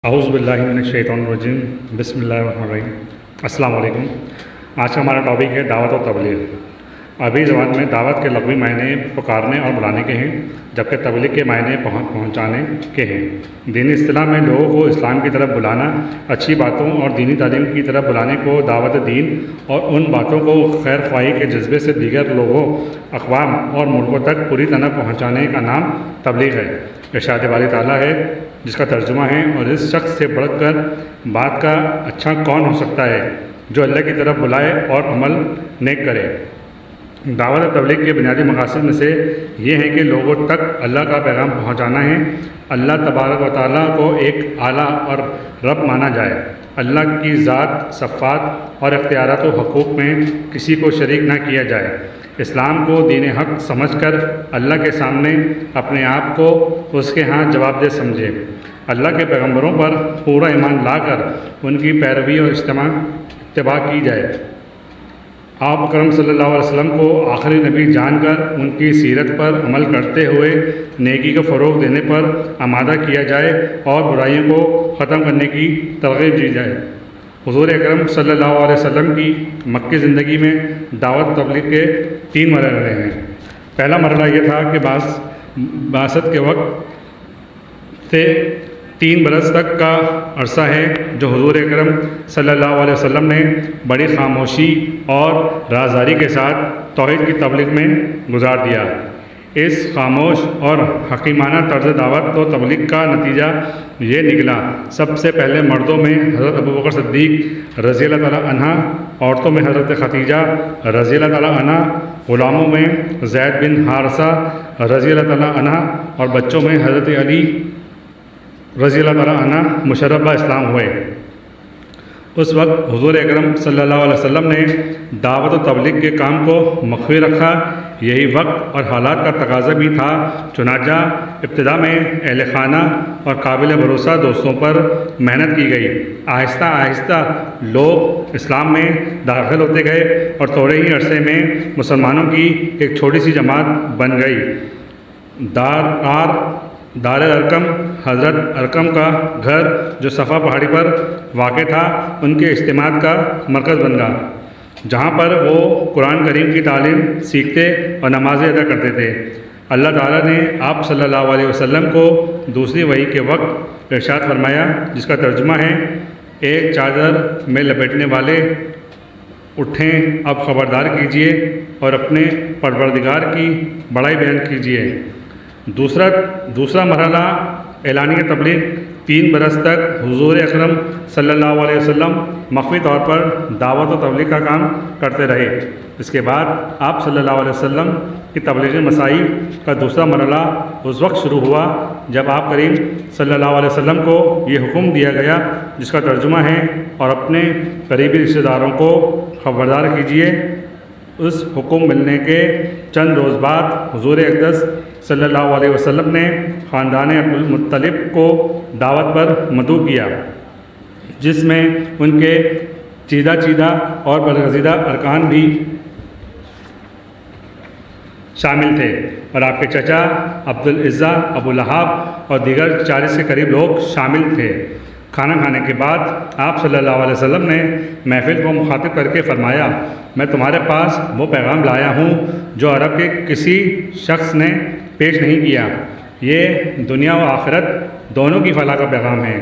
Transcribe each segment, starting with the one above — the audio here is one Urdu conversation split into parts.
اعوذ باللہ من الشیطان الرجیم بسم اللہ الرحمن الرحیم۔ السلام علیکم۔ آج کا ہمارا ٹاپک ہے دعوت و تبلیغ۔ عربی زبان میں دعوت کے لغوی معنی پکارنے اور بلانے کے ہیں، جبکہ تبلیغ کے معنی پہنچانے کے ہیں۔ دینی اصطلاح میں لوگوں کو اسلام کی طرف بلانا، اچھی باتوں اور دینی تعلیم کی طرف بلانے کو دعوت دین اور ان باتوں کو خیر خواہی کے جذبے سے دیگر لوگوں، اقوام اور ملکوں تک پوری طرح پہنچانے کا نام تبلیغ ہے۔ ارشاد باری تعالیٰ ہے، جس کا ترجمہ ہے، اور اس شخص سے بڑھ کر بات کا اچھا کون ہو سکتا ہے جو اللہ کی طرف بلائے اور عمل نیک کرے۔ دعوت و تبلیغ کے بنیادی مقاصد میں سے یہ ہے کہ لوگوں تک اللہ کا پیغام پہنچانا ہے۔ اللہ تبارک و تعالیٰ کو ایک اعلیٰ اور رب مانا جائے۔ اللہ کی ذات، صفات اور اختیارات و حقوق میں کسی کو شریک نہ کیا جائے۔ اسلام کو دین حق سمجھ کر اللہ کے سامنے اپنے آپ کو اس کے ہاں جواب دہ سمجھے۔ اللہ کے پیغمبروں پر پورا ایمان لا کر ان کی پیروی اور اتباع کی جائے۔ آپ اکرم صلی اللہ علیہ وسلم کو آخری نبی جان کر ان کی سیرت پر عمل کرتے ہوئے نیکی کو فروغ دینے پر آمادہ کیا جائے اور برائیوں کو ختم کرنے کی ترغیب دی جائے۔ حضور اکرم صلی اللہ علیہ وسلم کی مکی زندگی میں دعوت تبلیغ کے 3 مرحلے ہیں۔ پہلا مرحلہ یہ تھا کہ بعثت کے وقت سے 3 برس تک کا عرصہ ہے جو حضور اکرم صلی اللہ علیہ وسلم نے بڑی خاموشی اور رازداری کے ساتھ توحید کی تبلیغ میں گزار دیا۔ اس خاموش اور حکیمانہ طرز دعوت و تبلیغ کا نتیجہ یہ نکلا، سب سے پہلے مردوں میں حضرت ابوبکر صدیق رضی اللہ تعالیٰ عنہ، عورتوں میں حضرت خدیجہ رضی اللہ تعالیٰ عنہ، غلاموں میں زید بن حارثہ رضی اللہ تعالیٰ عنہ اور بچوں میں حضرت علی رضی اللہ تعالیٰ عنہ مشرف اسلام ہوئے۔ اس وقت حضور اکرم صلی اللہ علیہ وسلم نے دعوت و تبلیغ کے کام کو مخفی رکھا۔ یہی وقت اور حالات کا تقاضا بھی تھا، چنانچہ ابتدا میں اہل خانہ اور قابل بھروسہ دوستوں پر محنت کی گئی۔ آہستہ آہستہ لوگ اسلام میں داخل ہوتے گئے اور تھوڑے ہی عرصے میں مسلمانوں کی ایک چھوٹی سی جماعت بن گئی۔ دار ارقم، حضرت ارقم کا گھر جو صفا پہاڑی پر واقع تھا، ان کے اجتماع کا مرکز بن گیا، جہاں پر وہ قرآن کریم کی تعلیم سیکھتے اور نمازیں ادا کرتے تھے۔ اللہ تعالیٰ نے آپ صلی اللہ علیہ وسلم کو دوسری وحی کے وقت ارشاد فرمایا، جس کا ترجمہ ہے، ایک چادر میں لپیٹنے والے اٹھیں، اب خبردار کیجیے اور اپنے پروردگار کی بڑائی بیان کیجیے۔ دوسرا مرحلہ اعلانیہ تبلیغ۔ 3 برس تک حضور اکرم صلی اللہ علیہ وسلم مخفی طور پر دعوت و تبلیغ کا کام کرتے رہے۔ اس کے بعد آپ صلی اللہ علیہ وسلم کی تبلیغی مساعی کا دوسرا مرحلہ اس وقت شروع ہوا جب آپ کریم صلی اللہ علیہ وسلم کو یہ حکم دیا گیا، جس کا ترجمہ ہے، اور اپنے قریبی رشتہ داروں کو خبردار کیجیے۔ اس حکم ملنے کے چند روز بعد حضور اقدس صلی اللہ علیہ وسلم نے خاندان عبدالمطلب کو دعوت پر مدعو کیا، جس میں ان کے چیدہ اور برگزیدہ ارکان بھی شامل تھے، اور آپ کے چچا عبدالعزیٰ، ابو لہب اور دیگر 40 کے قریب لوگ شامل تھے۔ کھانا کھانے کے بعد آپ صلی اللہ علیہ وسلم نے محفل کو مخاطب کر کے فرمایا، میں تمہارے پاس وہ پیغام لایا ہوں جو عرب کے کسی شخص نے پیش نہیں کیا۔ یہ دنیا و آخرت دونوں کی فلاح کا پیغام ہے۔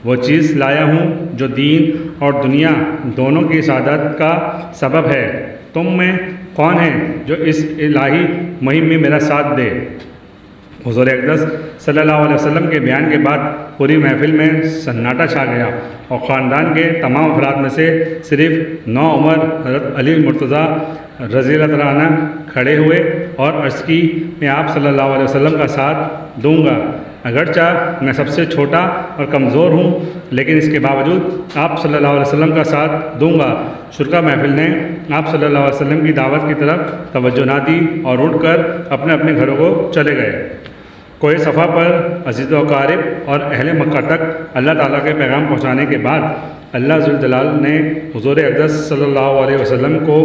وہ چیز لایا ہوں جو دین اور دنیا دونوں کی سعادت کا سبب ہے۔ تم میں کون ہے جو اس الہی مہم میں میرا ساتھ دے؟ حضور اقدس صلی اللہ علیہ وسلم کے بیان کے بعد پوری محفل میں سناٹا چھا گیا، اور خاندان کے تمام افراد میں سے صرف 9 عمر حضرت علی مرتضیٰ رضی اللہ تعالیٰ عنہ کھڑے ہوئے اور عرض کی، میں آپ صلی اللہ علیہ وسلم کا ساتھ دوں گا، اگرچہ میں سب سے چھوٹا اور کمزور ہوں، لیکن اس کے باوجود آپ صلی اللہ علیہ وسلم کا ساتھ دوں گا۔ شرکا محفل نے آپ صلی اللہ علیہ وسلم کی دعوت کی طرف توجہ نہ دی اور اٹھ کر اپنے اپنے گھروں کو چلے گئے۔ کوہ صفا پر عزیز و اقارب اور اہل مکہ تک اللہ تعالیٰ کے پیغام پہنچانے کے بعد اللہ ذوالجلال نے حضور اقدس صلی اللہ علیہ وسلم کو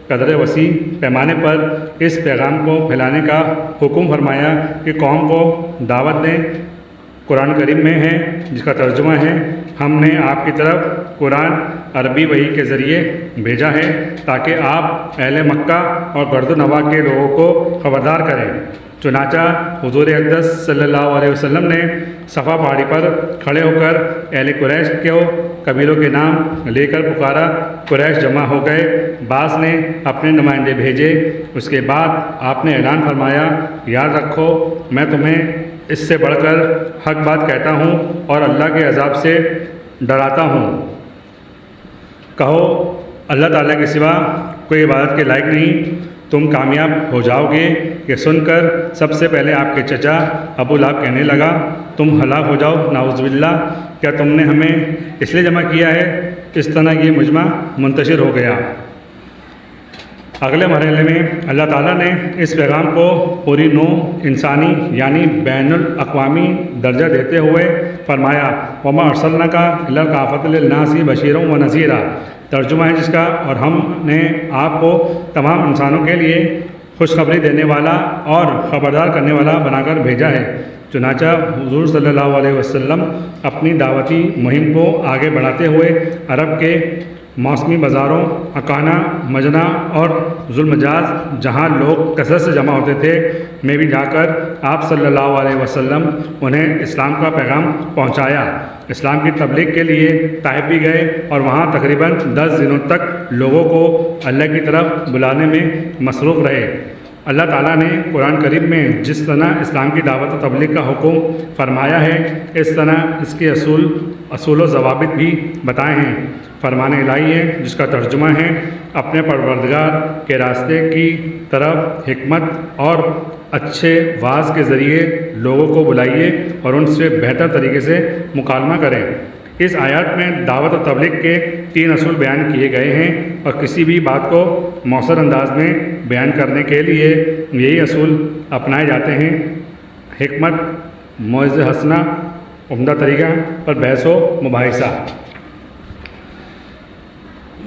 قدر وسیع پیمانے پر اس پیغام کو پھیلانے کا حکم فرمایا کہ قوم کو دعوت دیں، قرآن کریم میں ہے، جس کا ترجمہ ہے ہم نے آپ کی طرف قرآن عربی وحی کے ذریعے بھیجا ہے تاکہ آپ اہل مکہ اور گرد و نواح کے لوگوں کو خبردار کریں۔ چنانچہ حضور اقدس صلی اللہ علیہ وسلم نے صفا پہاڑی پر کھڑے ہو کر اہل قریش کو قبیلوں کے نام لے کر پکارا۔ قریش جمع ہو گئے، بعض نے اپنے نمائندے بھیجے۔ اس کے بعد آپ نے اعلان فرمایا، یاد رکھو میں تمہیں اس سے بڑھ کر حق بات کہتا ہوں اور اللہ کے عذاب سے ڈراتا ہوں۔ کہو اللہ تعالیٰ کے سوا کوئی عبادت کے لائق نہیں، تم کامیاب ہو جاؤ گے۔ یہ سن کر سب سے پہلے آپ کے چچا ابو لہب کہنے لگا، تم ہلاک ہو جاؤ، نعوذ باللہ، کیا تم نے ہمیں اس لیے جمع کیا ہے؟ اس طرح یہ مجمع منتشر ہو گیا۔ اگلے مرحلے میں اللہ تعالیٰ نے اس پیغام کو پوری نوع انسانی یعنی بین الاقوامی درجہ دیتے ہوئے فرمایا، وما ارسلناک الا کافۃ للناس بشیرا ونذیرا، ترجمہ ہے جس کا، اور ہم نے آپ کو تمام انسانوں کے لیے خوشخبری دینے والا اور خبردار کرنے والا بنا کر بھیجا ہے۔ چنانچہ حضور صلی اللہ علیہ وسلم اپنی دعوتی مہم کو آگے بڑھاتے ہوئے عرب کے موسمی بازاروں، اکانہ، مجنہ اور ذوالمجاز جہاں لوگ کثرت سے جمع ہوتے تھے میں بھی جا کر آپ صلی اللہ علیہ وسلم انہیں اسلام کا پیغام پہنچایا۔ اسلام کی تبلیغ کے لیے طائف بھی گئے اور وہاں تقریباً 10 دنوں تک لوگوں کو اللہ کی طرف بلانے میں مصروف رہے۔ اللہ تعالیٰ نے قرآن کریم میں جس طرح اسلام کی دعوت و تبلیغ کا حکم فرمایا ہے، اس طرح اس کے اصول و ضوابط بھی بتائے ہیں۔ فرمان الہی ہے جس کا ترجمہ ہے، اپنے پروردگار کے راستے کی طرف حکمت اور اچھے واعظ کے ذریعے لوگوں کو بلائیے اور ان سے بہتر طریقے سے مکالمہ کریں۔ اس آیات میں دعوت و تبلیغ کے 3 اصول بیان کیے گئے ہیں اور کسی بھی بات کو مؤثر انداز میں بیان کرنے کے لیے یہی اصول اپنائے جاتے ہیں: حکمت، موعظہ حسنہ، عمدہ طریقہ پر بحث و مباحثہ۔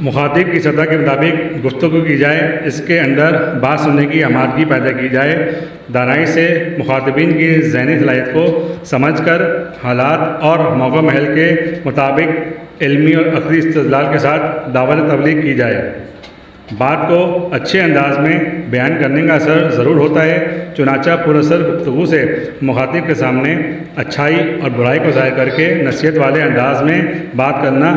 مخاطب کی سطح کے مطابق گفتگو کی جائے، اس کے اندر بات سننے کی آمادگی پیدا کی جائے، دانائی سے مخاطبین کی ذہنی صلاحیت کو سمجھ کر حالات اور موقع محل کے مطابق علمی اور عقلی استدلال کے ساتھ دعوت تبلیغ کی جائے۔ بات کو اچھے انداز میں بیان کرنے کا اثر ضرور ہوتا ہے، چنانچہ پراثر گفتگو سے مخاطب کے سامنے اچھائی اور برائی کو ظاہر کر کے نصیحت والے انداز میں بات کرنا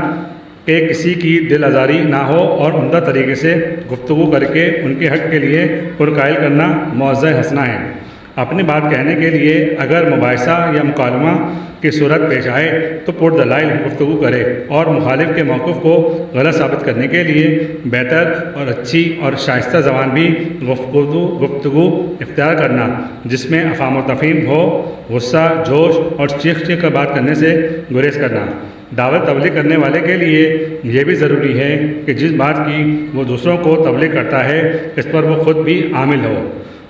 کہ کسی کی دل آزاری نہ ہو اور عمدہ طریقے سے گفتگو کر کے ان کے حق کے لیے پرقائل کرنا موعظہ حسنہ ہے۔ اپنی بات کہنے کے لیے اگر مباحثہ یا مکالمہ کی صورت پیش آئے تو پردلائل گفتگو کرے اور مخالف کے موقف کو غلط ثابت کرنے کے لیے بہتر اور اچھی اور شائستہ زبان بھی گفتگو اختیار کرنا، جس میں افہام و تفہیم ہو، غصہ، جوش اور چیخ کر بات کرنے سے گریز کرنا۔ دعوت تبلیغ کرنے والے کے لیے یہ بھی ضروری ہے کہ جس بات کی وہ دوسروں کو تبلیغ کرتا ہے اس پر وہ خود بھی عامل ہو۔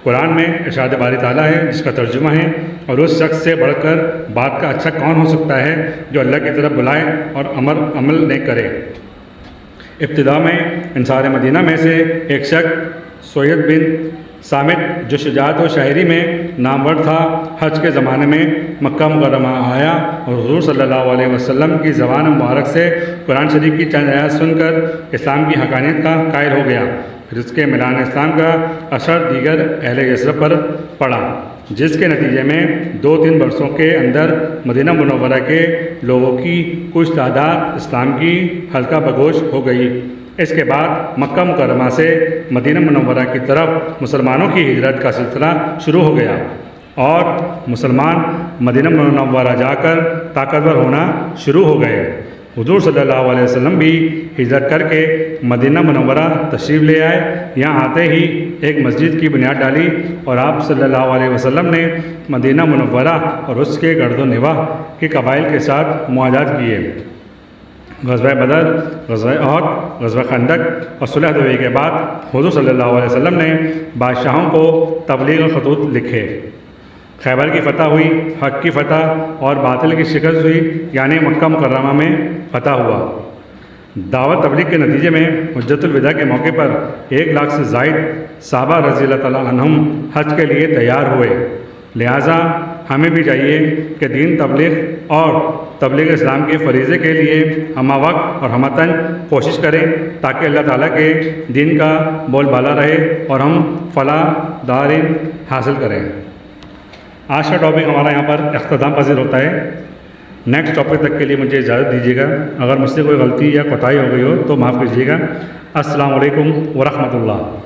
قرآن میں ارشاد باری تعالیٰ ہے جس کا ترجمہ ہے، اور اس شخص سے بڑھ کر بات کا اچھا کون ہو سکتا ہے جو اللہ کی طرف بلائے اور عمل نہ کرے۔ ابتدا میں انصار مدینہ میں سے ایک شخص سوید بن صامت جو شجاعت و شاعری میں نامور تھا، حج کے زمانے میں مکہ مکرمہ آیا اور حضور صلی اللہ علیہ وسلم کی زبان مبارک سے قرآن شریف کی چند آیات سن کر اسلام کی حقانیت کا قائل ہو گیا۔ پھر اس کے میدان اسلام کا اثر دیگر اہل یثرب پر پڑا، جس کے نتیجے میں 2-3 برسوں کے اندر مدینہ منورہ کے لوگوں کی کچھ تعداد اسلام کی حلقہ بگوش ہو گئی۔ اس کے بعد مکہ مکرمہ سے مدینہ منورہ کی طرف مسلمانوں کی ہجرت کا سلسلہ شروع ہو گیا اور مسلمان مدینہ منورہ جا کر طاقتور ہونا شروع ہو گئے۔ حضور صلی اللہ علیہ وسلم بھی ہجرت کر کے مدینہ منورہ تشریف لے آئے۔ یہاں آتے ہی ایک مسجد کی بنیاد ڈالی اور آپ صلی اللہ علیہ وسلم نے مدینہ منورہ اور اس کے گرد و نواح کے قبائل کے ساتھ معاہدات کیے۔ غزوہ بدر، غزوہ احد، غزوہ خندق اور صلح حدیبیہ کے بعد حضور صلی اللہ علیہ وسلم نے بادشاہوں کو تبلیغ خطوط لکھے۔ خیبر کی فتح ہوئی، حق کی فتح اور باطل کی شکست ہوئی، یعنی مکہ مکرمہ میں فتح ہوا۔ دعوت تبلیغ کے نتیجے میں حجۃ الوداع کے موقع پر 1 لاکھ سے زائد صحابہ رضی اللہ تعالیٰ عنہم حج کے لیے تیار ہوئے، لہٰذا ہمیں بھی چاہیے کہ دین تبلیغ اور تبلیغ اسلام کے فریضے کے لیے ہمہ وقت اور ہمتن کوشش کریں تاکہ اللہ تعالیٰ کے دین کا بول بالا رہے اور ہم فلاح دارین حاصل کریں۔ آج کا ٹاپک ہمارا یہاں پر اختتام پذیر ہوتا ہے۔ نیکسٹ ٹاپک تک کے لیے مجھے اجازت دیجیے گا، اگر مجھ سے کوئی غلطی یا کوتاہی ہو گئی ہو تو معاف کیجیے گا۔ السلام علیکم ورحمۃ اللہ۔